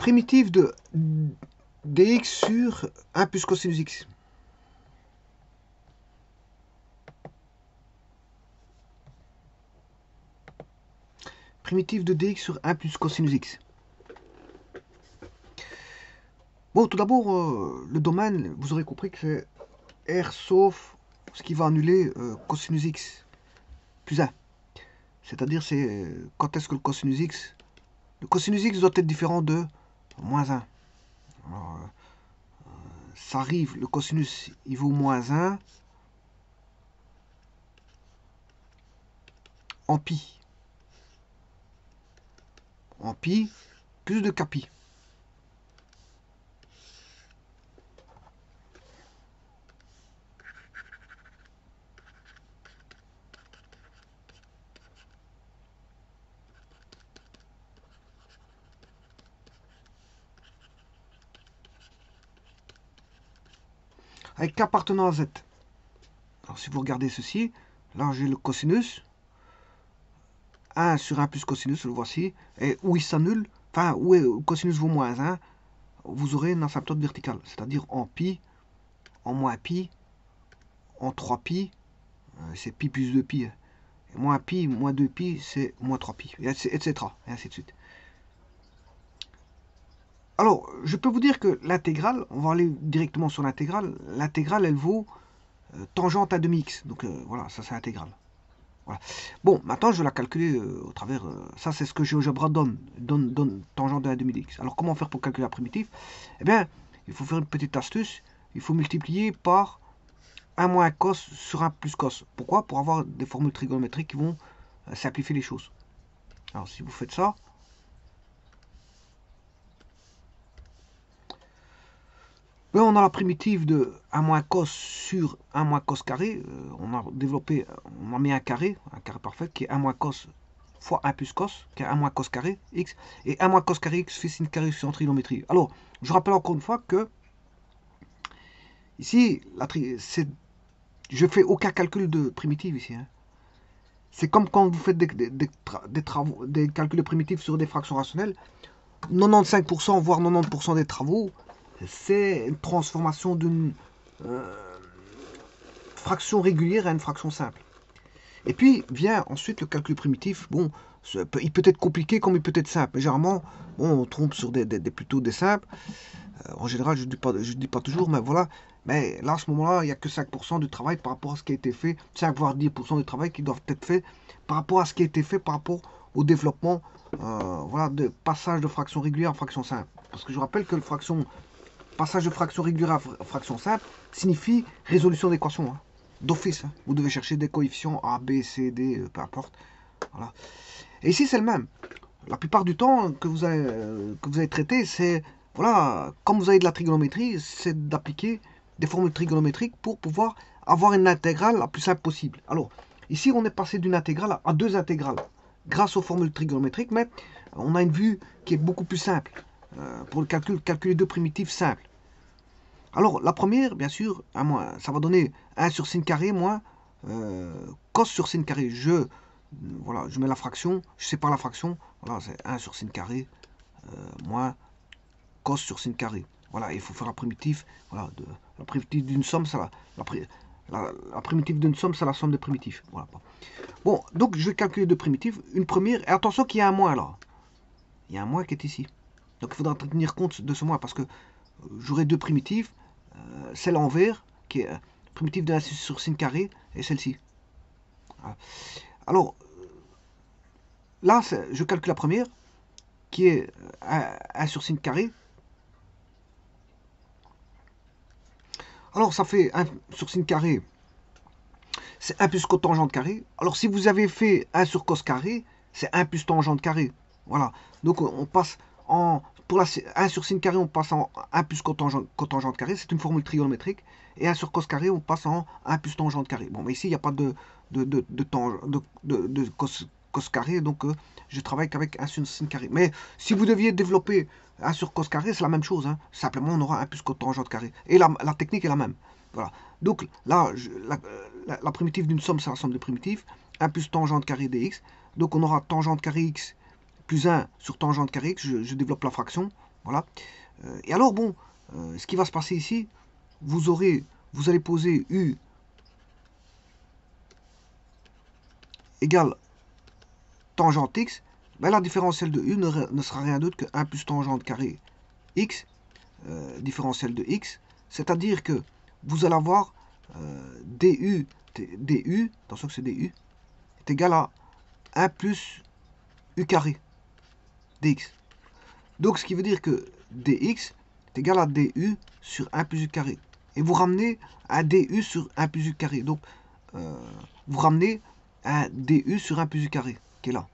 Primitive de dx sur 1 plus cosinus x. Primitive de dx sur 1 plus cosinus x. Bon, tout d'abord, le domaine, vous aurez compris que c'est R sauf ce qui va annuler cosinus x plus 1. C'est-à-dire, c'est quand est-ce que le cosinus x doit être différent de moins 1. Alors, ça arrive, le cosinus, il vaut moins 1 en pi. En pi plus de kpi. Avec k appartenant à z. Alors si vous regardez ceci, là j'ai le cosinus, 1 sur 1 plus cosinus, le voici, et où il s'annule, enfin où le cosinus vaut moins 1, vous aurez une asymptote verticale, c'est-à-dire en pi, en moins pi, en 3pi, c'est pi plus 2pi, et moins pi, moins 2pi, c'est moins 3pi, etc. Et ainsi de suite. Alors, je peux vous dire que l'intégrale, on va aller directement sur l'intégrale, l'intégrale elle vaut tangente à demi x, donc voilà, ça c'est l'intégrale. Voilà. Bon, maintenant je vais la calculer au travers, ça c'est ce que GeoGebra donne tangente de 1 demi dx. Alors comment faire pour calculer la primitive? Eh bien, il faut faire une petite astuce, il faut multiplier par 1 moins cos sur 1 plus cos. Pourquoi? Pour avoir des formules trigonométriques qui vont simplifier les choses. Alors si vous faites ça, là, on a la primitive de 1 moins cos sur 1 moins cos carré. On a développé, on a mis un carré parfait, qui est 1 moins cos fois 1 plus cos, qui est 1 moins cos carré x. Et 1 moins cos carré x fait sin carré sur en trigonométrie. Alors, je rappelle encore une fois que ici, je fais aucun calcul de primitive ici. Hein. C'est comme quand vous faites des calculs de primitive sur des fractions rationnelles. 95%, voire 90% des travaux, c'est une transformation d'une fraction régulière à une fraction simple. Et puis vient ensuite le calcul primitif. Bon, il peut être compliqué comme il peut être simple. Mais généralement, bon, on trompe sur plutôt des simples. En général, je ne dis pas toujours, mais voilà. Mais là, à ce moment-là, il n'y a que 5% du travail par rapport à ce qui a été fait. 5 voire 10% du travail qui doivent être fait par rapport à ce qui a été fait, par rapport au développement voilà, de passage de fraction régulière en fraction simple. Parce que je rappelle que le passage de fraction régulière à fraction simple signifie résolution d'équation. Hein. D'office. Hein. Vous devez chercher des coefficients A, B, C, D, peu importe. Voilà. Et ici, c'est le même. La plupart du temps que vous avez traité, c'est, voilà, comme vous avez de la trigonométrie, c'est d'appliquer des formules trigonométriques pour pouvoir avoir une intégrale la plus simple possible. Alors, ici, on est passé d'une intégrale à deux intégrales, grâce aux formules trigonométriques, mais on a une vue qui est beaucoup plus simple pour le calculer deux primitives simples. Alors, la première, bien sûr, ça va donner 1 sur sin carré moins cos sur sin carré. Voilà, je mets la fraction, je sépare la fraction. Voilà, c'est 1 sur sin carré moins cos sur sin carré. Voilà, il faut faire la primitive. Voilà, la primitive d'une somme, ça la primitive d'une somme, c'est la somme des primitives. Voilà. Bon, donc je vais calculer deux primitives. Une première, et attention qu'il y a un moins là. Il y a un moins qui est ici. Donc il faudra tenir compte de ce moins parce que j'aurai deux primitives. Celle en vert, qui est primitive de 1 sur sin carré, et celle-ci. Voilà. Alors, là, je calcule la première, qui est 1 sur sin carré. Alors, ça fait 1 sur sin carré, c'est 1 plus cotangente carré. Alors, si vous avez fait 1 sur cos carré, c'est 1 plus tangente carré. Voilà. Donc, on passe pour la 1 sur sin carré, on passe en 1 plus cotangente carré. C'est une formule trigonométrique. Et 1 sur cos carré, on passe en 1 plus tangente carré. Bon, mais ici, il n'y a pas de cos carré, donc je travaille qu'avec 1 sur sin carré. Mais si vous deviez développer 1 sur cos carré, c'est la même chose. Hein. Simplement, on aura 1 plus cotangente carré. Et la technique est la même. Voilà. Donc là, la primitive d'une somme, c'est la somme des primitives. 1 plus tangente carré dx. Donc on aura tangente carré x plus 1 sur tangente carré x. Je développe la fraction. Voilà. Et alors, bon, ce qui va se passer ici, vous allez poser U égale tangente x. Ben, la différentielle de U ne sera rien d'autre que 1 plus tangente carré x, différentielle de x. C'est-à-dire que vous allez avoir du, attention que c'est du, est égal à 1 plus u carré dx. Donc ce qui veut dire que dx est égal à du sur 1 plus u carré. Et vous ramenez un du sur 1 plus u carré. Donc vous ramenez un du sur 1 plus u carré qui est là.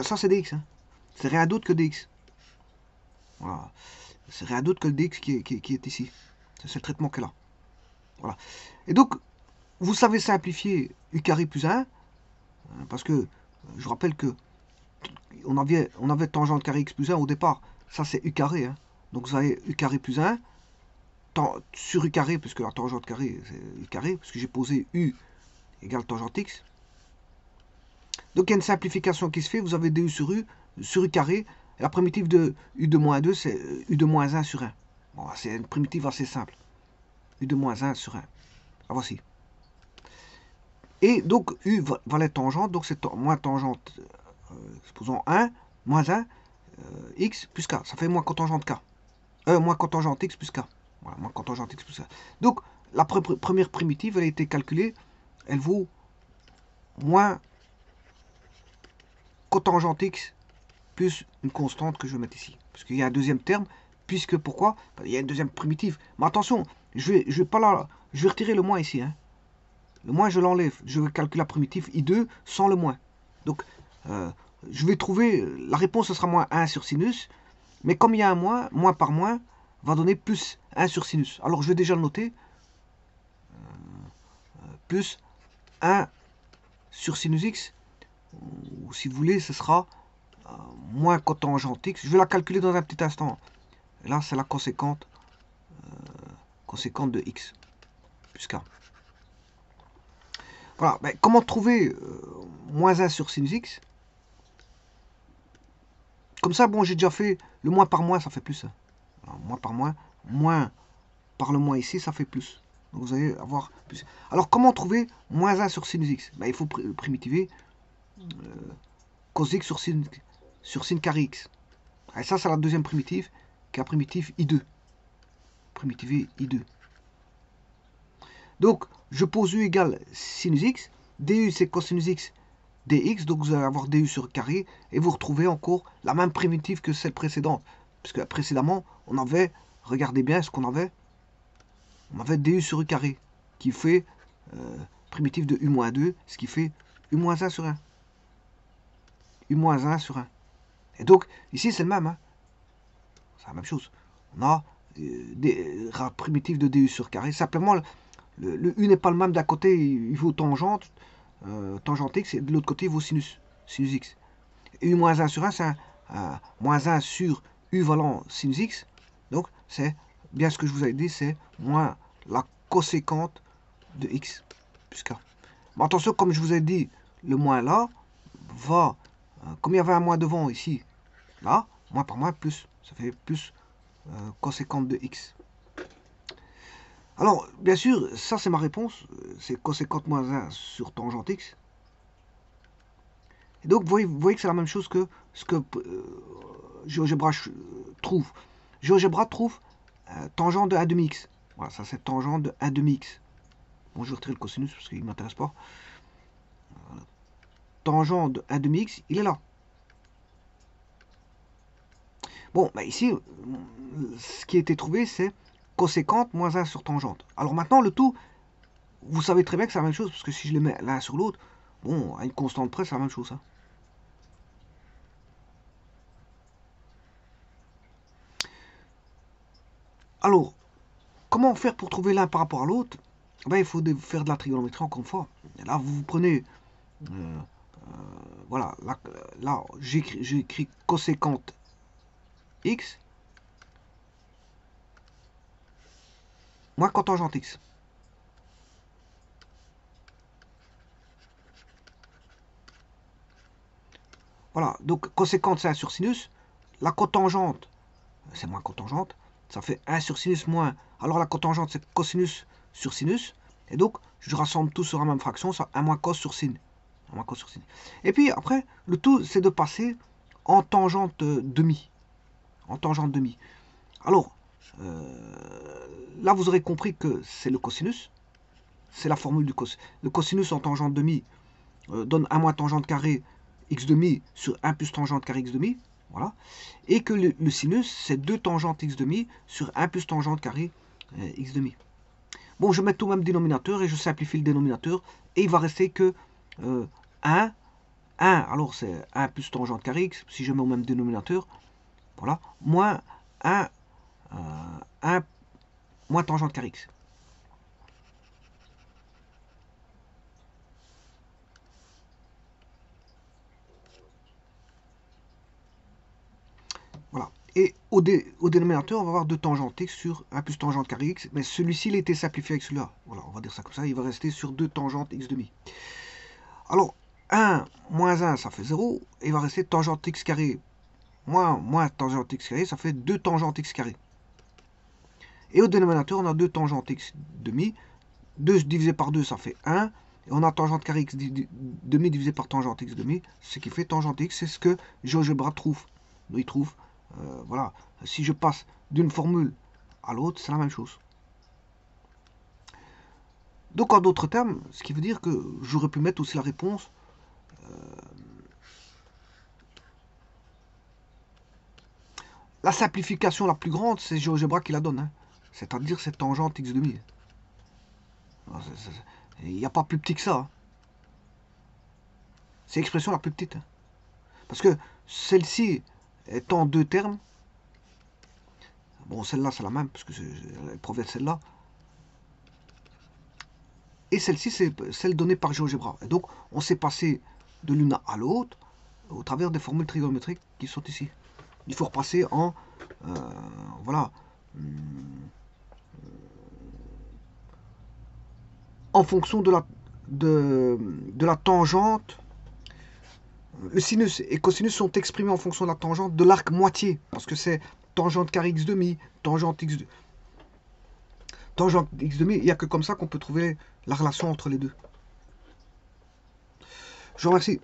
Ça c'est dx. Hein. C'est rien d'autre que dx. Voilà. C'est rien d'autre que le dx qui est ici. C'est le traitement qui est là. Voilà. Et donc, vous savez simplifier u carré plus 1, parce que je vous rappelle que on avait tangente carré x plus 1 au départ. Ça, c'est u carré. Hein. Donc, vous avez u carré plus 1 sur u carré, puisque la tangente carré, c'est u carré, parce que j'ai posé u égale tangente x. Donc, il y a une simplification qui se fait. Vous avez du sur u carré. Et la primitive de u de moins 2, c'est u de moins 1 sur 1. Bon, c'est une primitive assez simple. U de moins 1 sur 1. La voici. Et donc, u valait tangente, donc c'est moins tangente, supposons 1, moins 1, x plus k. Ça fait moins cotangente k. Moins cotangente x plus k. Voilà, moins cotangente x plus k. Donc, la première primitive, elle a été calculée, elle vaut moins cotangente x plus une constante que je vais mettre ici. Parce qu'il y a un deuxième terme, puisque pourquoi? Il y a une deuxième primitive. Mais attention, je vais retirer le moins ici. Hein. Le moins, je l'enlève. Je vais calculer la primitive I2 sans le moins. Donc, je vais trouver, la réponse, ce sera moins 1 sur sinus. Mais comme il y a un moins par moins va donner plus 1 sur sinus. Alors, je vais déjà le noter. Plus 1 sur sinus x. Ou si vous voulez, ce sera moins cotangente x. Je vais la calculer dans un petit instant. Et là, c'est la conséquente de x. Plus k. Voilà, ben, comment trouver moins 1 sur sinus x? Comme ça, bon, j'ai déjà fait le moins par moins, ça fait plus. Alors, moins par moins le moins ici, ça fait plus. Donc vous allez avoir plus. Alors, comment trouver moins 1 sur sinus x? Ben, il faut primitiver cos x sur sin carré x. Et ça, c'est la deuxième primitive, qui est la primitive I2. Primitiver I2. Donc, je pose u égale sinus x. Du, c'est cosinus x dx. Donc, vous allez avoir du sur carré. Et vous retrouvez encore la même primitive que celle précédente. Parce que précédemment, on avait, regardez bien ce qu'on avait. On avait du sur u carré. Qui fait primitive de u-2. Ce qui fait u-1 sur 1. u-1 sur 1. Et donc, ici, c'est le même. Hein. C'est la même chose. On a des primitives de du sur carré. Simplement, le u n'est pas le même. D'un côté, il vaut tangente x, et de l'autre côté, il vaut sinus x. Et u-1 sur 1, c'est un moins 1 sur u valant sinus x. Donc, c'est bien ce que je vous avais dit, c'est moins la coséquente de x plus k. Mais attention, comme je vous ai dit, le moins là va, comme il y avait un moins devant ici, là, moins par moins, plus. Ça fait plus coséquente de x. Alors, bien sûr, ça c'est ma réponse. C'est coséquente moins 1 sur tangente x. Et donc, vous voyez que c'est la même chose que ce que GeoGebra trouve. GeoGebra trouve tangente de 1 demi x. Voilà, ça c'est tangente de 1 demi x. Bon, je vais retirer le cosinus parce qu'il ne m'intéresse pas. Voilà. Tangente de 1 demi x, il est là. Bon, bah ici, ce qui a été trouvé, c'est coséquente moins 1 sur tangente. Alors maintenant, le tout, vous savez très bien que c'est la même chose, parce que si je les mets l'un sur l'autre, bon, à une constante près, c'est la même chose. Hein. Alors, comment faire pour trouver l'un par rapport à l'autre? Ben, il faut faire de la trigonométrie encore une fois. Et là, vous prenez, voilà, là j'écris coséquente x moins cotangente x. Voilà, donc coséquente c'est 1 sur sinus. la cotangente, c'est moins cotangente, ça fait 1 sur sinus moins. Alors la cotangente, c'est cosinus sur sinus. Et donc, je rassemble tout sur la même fraction, ça 1 moins cos sur sin. 1 moins cos sur sin. Et puis après, le tout, c'est de passer en tangente demi. En tangente demi. Alors, là, vous aurez compris que c'est le cosinus. C'est la formule du cosinus. Le cosinus en tangente demi donne 1 moins tangente carré x demi sur 1 plus tangente carré x demi. Voilà. Et que le sinus, c'est 2 tangentes x demi sur 1 plus tangente carré x demi. Bon, je mets tout au même dénominateur et je simplifie le dénominateur. Et il va rester que 1. Alors c'est 1 plus tangente carré x, si je mets au même dénominateur. Voilà. Moins 1 moins tangente carré x. Voilà. Et au dénominateur, on va avoir 2 tangentes x sur 1 plus tangente carré x. Mais celui-ci, il a été simplifié avec celui-là. Voilà, on va dire ça comme ça. Il va rester sur 2 tangentes x demi. Alors, 1 moins 1, ça fait 0. Et il va rester tangente x carré moins tangente x carré, ça fait 2 tangentes x carré. Et au dénominateur, on a 2 tangentes x demi. 2 divisé par 2, ça fait 1. Et on a tangente carré x demi divisé par tangente x demi. Ce qui fait tangente x, c'est ce que GeoGebra trouve. Il trouve, voilà, si je passe d'une formule à l'autre, c'est la même chose. Donc en d'autres termes, ce qui veut dire que j'aurais pu mettre aussi la réponse. La simplification la plus grande, c'est GeoGebra qui la donne. Hein. C'est-à-dire c'est tangente x demi. Il n'y a pas plus petit que ça. Hein. C'est l'expression la plus petite. Hein. Parce que celle-ci est en 2 termes. Bon, celle-là, c'est la même, parce que elle provient de celle-là. Et celle-ci, c'est celle donnée par GeoGebra. Et donc, on s'est passé de l'une à l'autre au travers des formules trigonométriques qui sont ici. Il faut repasser en... voilà. En fonction de la tangente. Le sinus et cosinus sont exprimés en fonction de la tangente de l'arc moitié. Parce que c'est tangente carré x demi, tangente x demi. Il n'y a que comme ça qu'on peut trouver la relation entre les deux. Je vous remercie.